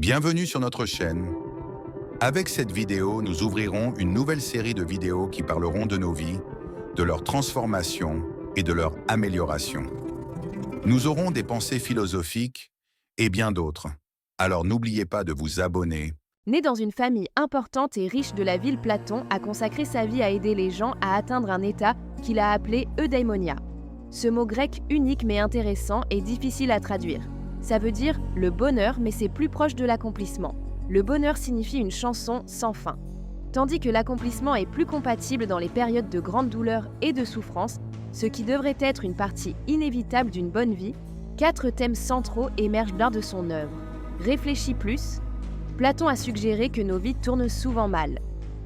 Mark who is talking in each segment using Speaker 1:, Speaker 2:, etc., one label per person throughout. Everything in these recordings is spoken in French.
Speaker 1: Bienvenue sur notre chaîne. Avec cette vidéo, nous ouvrirons une nouvelle série de vidéos qui parleront de nos vies, de leur transformation et de leur amélioration. Nous aurons des pensées philosophiques et bien d'autres. Alors n'oubliez pas de vous abonner.
Speaker 2: Né dans une famille importante et riche de la ville, Platon a consacré sa vie à aider les gens à atteindre un état qu'il a appelé eudaimonia. Ce mot grec unique mais intéressant est difficile à traduire. Ça veut dire le bonheur, mais c'est plus proche de l'accomplissement. Le bonheur signifie une chanson sans fin. Tandis que l'accomplissement est plus compatible dans les périodes de grande douleur et de souffrance, ce qui devrait être une partie inévitable d'une bonne vie, 4 thèmes centraux émergent de son œuvre. Réfléchis plus. Platon a suggéré que nos vies tournent souvent mal.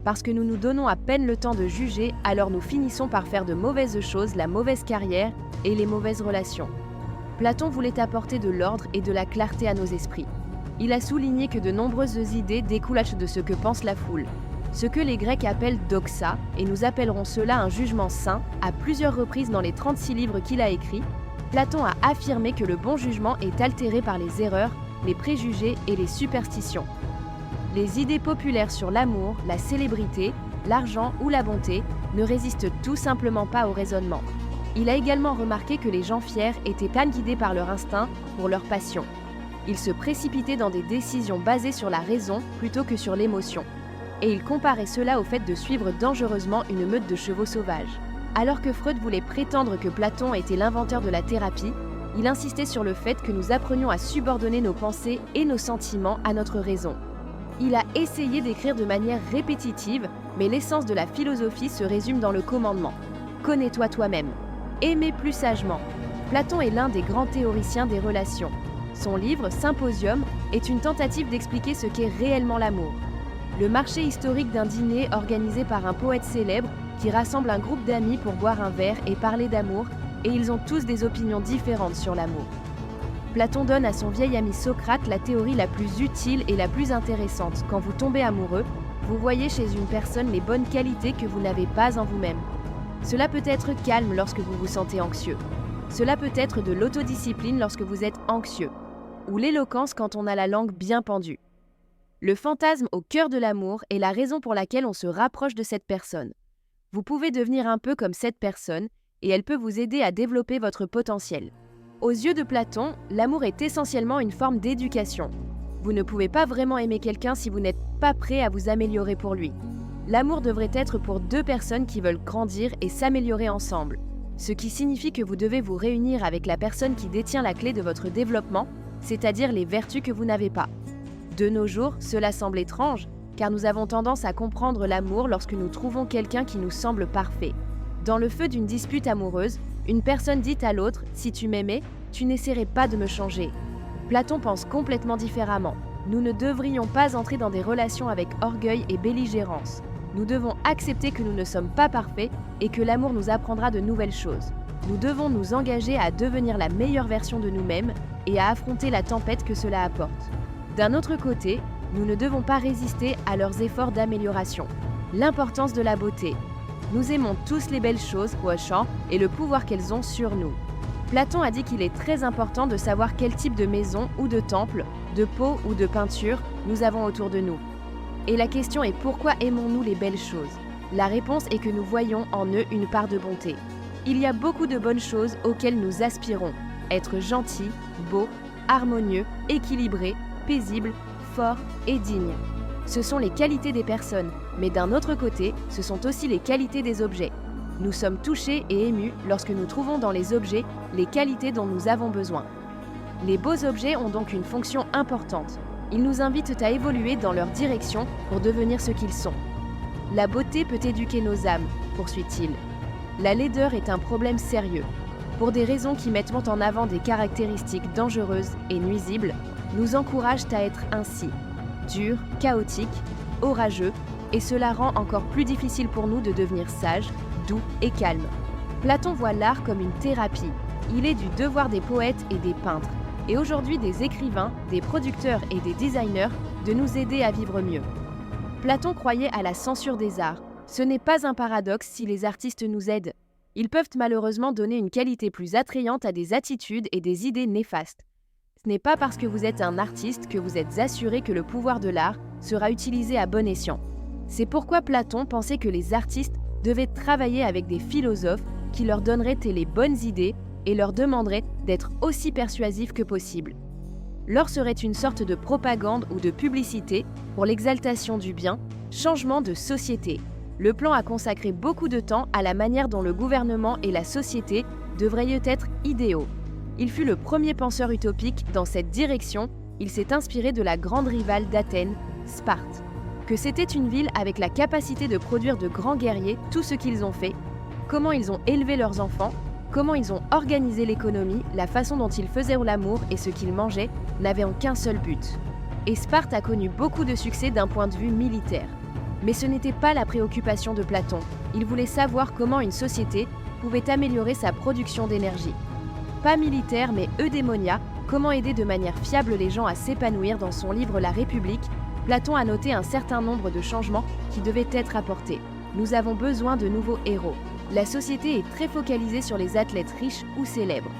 Speaker 2: Parce que nous nous donnons à peine le temps de juger, alors nous finissons par faire de mauvaises choses, la mauvaise carrière et les mauvaises relations. Platon voulait apporter de l'ordre et de la clarté à nos esprits. Il a souligné que de nombreuses idées découlent de ce que pense la foule, ce que les Grecs appellent doxa, et nous appellerons cela un jugement sain. À plusieurs reprises dans les 36 livres qu'il a écrits, Platon a affirmé que le bon jugement est altéré par les erreurs, les préjugés et les superstitions. Les idées populaires sur l'amour, la célébrité, l'argent ou la bonté ne résistent tout simplement pas au raisonnement. Il a également remarqué que les gens fiers étaient guidés par leur instinct pour leur passion. Ils se précipitaient dans des décisions basées sur la raison plutôt que sur l'émotion. Et il comparait cela au fait de suivre dangereusement une meute de chevaux sauvages. Alors que Freud voulait prétendre que Platon était l'inventeur de la thérapie, il insistait sur le fait que nous apprenions à subordonner nos pensées et nos sentiments à notre raison. Il a essayé d'écrire de manière répétitive, mais l'essence de la philosophie se résume dans le commandement. Connais-toi toi-même. Aimez plus sagement. Platon est l'un des grands théoriciens des relations. Son livre, Symposium, est une tentative d'expliquer ce qu'est réellement l'amour. Le marché historique d'un dîner organisé par un poète célèbre qui rassemble un groupe d'amis pour boire un verre et parler d'amour, et ils ont tous des opinions différentes sur l'amour. Platon donne à son vieil ami Socrate la théorie la plus utile et la plus intéressante. Quand vous tombez amoureux, vous voyez chez une personne les bonnes qualités que vous n'avez pas en vous-même. Cela peut être calme lorsque vous vous sentez anxieux. Cela peut être de l'autodiscipline lorsque vous êtes anxieux. Ou l'éloquence quand on a la langue bien pendue. Le fantasme au cœur de l'amour est la raison pour laquelle on se rapproche de cette personne. Vous pouvez devenir un peu comme cette personne et elle peut vous aider à développer votre potentiel. Aux yeux de Platon, l'amour est essentiellement une forme d'éducation. Vous ne pouvez pas vraiment aimer quelqu'un si vous n'êtes pas prêt à vous améliorer pour lui. L'amour devrait être pour 2 personnes qui veulent grandir et s'améliorer ensemble. Ce qui signifie que vous devez vous réunir avec la personne qui détient la clé de votre développement, c'est-à-dire les vertus que vous n'avez pas. De nos jours, cela semble étrange, car nous avons tendance à comprendre l'amour lorsque nous trouvons quelqu'un qui nous semble parfait. Dans le feu d'une dispute amoureuse, une personne dit à l'autre « Si tu m'aimais, tu n'essaierais pas de me changer ». Platon pense complètement différemment. Nous ne devrions pas entrer dans des relations avec orgueil et belligérance. Nous devons accepter que nous ne sommes pas parfaits et que l'amour nous apprendra de nouvelles choses. Nous devons nous engager à devenir la meilleure version de nous-mêmes et à affronter la tempête que cela apporte. D'un autre côté, nous ne devons pas résister à leurs efforts d'amélioration. L'importance de la beauté. Nous aimons tous les belles choses, et le pouvoir qu'elles ont sur nous. Platon a dit qu'il est très important de savoir quel type de maison ou de temple, de peau ou de peinture nous avons autour de nous. Et la question est pourquoi aimons-nous les belles choses ? La réponse est que nous voyons en eux une part de bonté. Il y a beaucoup de bonnes choses auxquelles nous aspirons. Être gentil, beau, harmonieux, équilibré, paisible, fort et digne. Ce sont les qualités des personnes, mais d'un autre côté, ce sont aussi les qualités des objets. Nous sommes touchés et émus lorsque nous trouvons dans les objets les qualités dont nous avons besoin. Les beaux objets ont donc une fonction importante. Ils nous invitent à évoluer dans leur direction pour devenir ce qu'ils sont. La beauté peut éduquer nos âmes, poursuit-il. La laideur est un problème sérieux. Pour des raisons qui mettent en avant des caractéristiques dangereuses et nuisibles, nous encouragent à être ainsi, durs, chaotiques, orageux, et cela rend encore plus difficile pour nous de devenir sages, doux et calmes. Platon voit l'art comme une thérapie. Il est du devoir des poètes et des peintres, et aujourd'hui des écrivains, des producteurs et des designers de nous aider à vivre mieux. Platon croyait à la censure des arts. Ce n'est pas un paradoxe si les artistes nous aident. Ils peuvent malheureusement donner une qualité plus attrayante à des attitudes et des idées néfastes. n'est pas parce que vous êtes un artiste que vous êtes assuré que le pouvoir de l'art sera utilisé à bon escient. C'est pourquoi Platon pensait que les artistes devaient travailler avec des philosophes qui leur donneraient les bonnes idées et leur demanderaient d'être aussi persuasifs que possible. L'or serait une sorte de propagande ou de publicité pour l'exaltation du bien, changement de société. Le plan a consacré beaucoup de temps à la manière dont le gouvernement et la société devraient être idéaux. Il fut le premier penseur utopique dans cette direction. Il s'est inspiré de la grande rivale d'Athènes, Sparte. Que c'était une ville avec la capacité de produire de grands guerriers, tout ce qu'ils ont fait, comment ils ont élevé leurs enfants, comment ils ont organisé l'économie, la façon dont ils faisaient l'amour et ce qu'ils mangeaient n'avaient qu'un seul but. Et Sparte a connu beaucoup de succès d'un point de vue militaire. Mais ce n'était pas la préoccupation de Platon. Il voulait savoir comment une société pouvait améliorer sa production d'énergie. Pas militaire, mais eudémonia, comment aider de manière fiable les gens à s'épanouir. Dans son livre La République, Platon a noté un certain nombre de changements qui devaient être apportés. Nous avons besoin de nouveaux héros. La société est très focalisée sur les athlètes riches ou célèbres.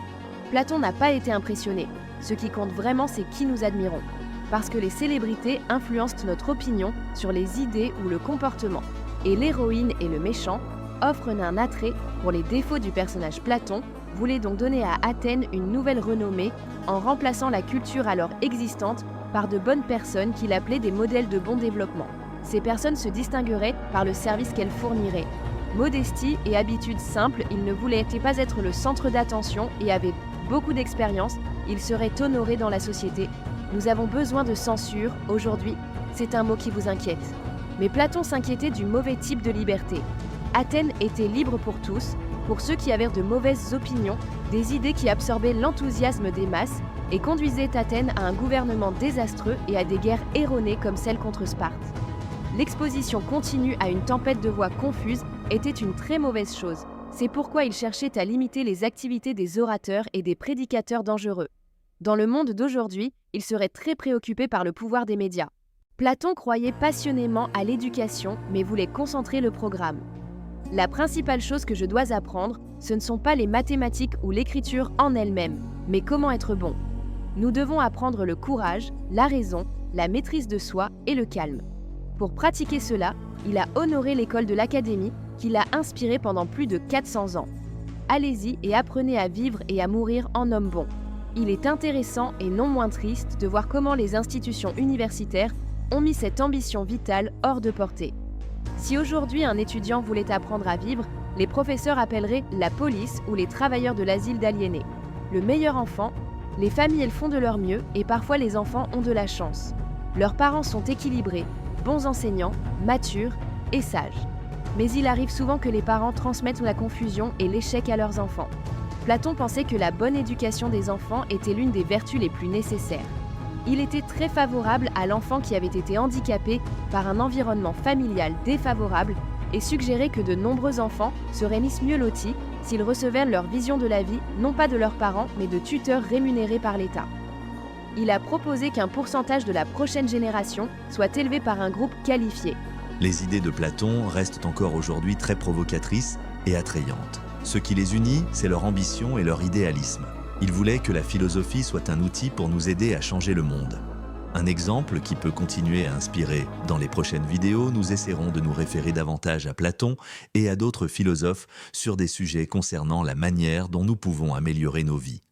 Speaker 2: Platon n'a pas été impressionné. Ce qui compte vraiment, c'est qui nous admirons. Parce que les célébrités influencent notre opinion sur les idées ou le comportement. Et l'héroïne et le méchant offrent un attrait pour les défauts du personnage. Platon voulait donc donner à Athènes une nouvelle renommée en remplaçant la culture alors existante par de bonnes personnes qu'il appelait des modèles de bon développement. Ces personnes se distingueraient par le service qu'elles fourniraient. Modestie et habitudes simples, ils ne voulaient pas être le centre d'attention et avaient beaucoup d'expérience, ils seraient honorés dans la société. Nous avons besoin de censure, aujourd'hui, c'est un mot qui vous inquiète. Mais Platon s'inquiétait du mauvais type de liberté. Athènes était libre pour tous, pour ceux qui avaient de mauvaises opinions, des idées qui absorbaient l'enthousiasme des masses et conduisaient Athènes à un gouvernement désastreux et à des guerres erronées comme celle contre Sparte. L'exposition continue à une tempête de voix confuses était une très mauvaise chose. C'est pourquoi il cherchait à limiter les activités des orateurs et des prédicateurs dangereux. Dans le monde d'aujourd'hui, il serait très préoccupé par le pouvoir des médias. Platon croyait passionnément à l'éducation, mais voulait concentrer le programme. La principale chose que je dois apprendre, ce ne sont pas les mathématiques ou l'écriture en elle-même, mais comment être bon. Nous devons apprendre le courage, la raison, la maîtrise de soi et le calme. Pour pratiquer cela, il a honoré l'école de l'Académie qui l'a inspiré pendant plus de 400 ans. Allez-y et apprenez à vivre et à mourir en homme bon. Il est intéressant et non moins triste de voir comment les institutions universitaires ont mis cette ambition vitale hors de portée. Si aujourd'hui un étudiant voulait apprendre à vivre, les professeurs appelleraient la police ou les travailleurs de l'asile d'aliénés. Le meilleur enfant, les familles elles font de leur mieux et parfois les enfants ont de la chance. Leurs parents sont équilibrés, bons enseignants, matures et sages. Mais il arrive souvent que les parents transmettent la confusion et l'échec à leurs enfants. Platon pensait que la bonne éducation des enfants était l'une des vertus les plus nécessaires. Il était très favorable à l'enfant qui avait été handicapé par un environnement familial défavorable et suggérait que de nombreux enfants seraient mieux lotis s'ils recevaient leur vision de la vie, non pas de leurs parents, mais de tuteurs rémunérés par l'État. Il a proposé qu'un pourcentage de la prochaine génération soit élevé par un groupe qualifié.
Speaker 3: Les idées de Platon restent encore aujourd'hui très provocatrices et attrayantes. Ce qui les unit, c'est leur ambition et leur idéalisme. Il voulait que la philosophie soit un outil pour nous aider à changer le monde. Un exemple qui peut continuer à inspirer. Dans les prochaines vidéos, nous essaierons de nous référer davantage à Platon et à d'autres philosophes sur des sujets concernant la manière dont nous pouvons améliorer nos vies.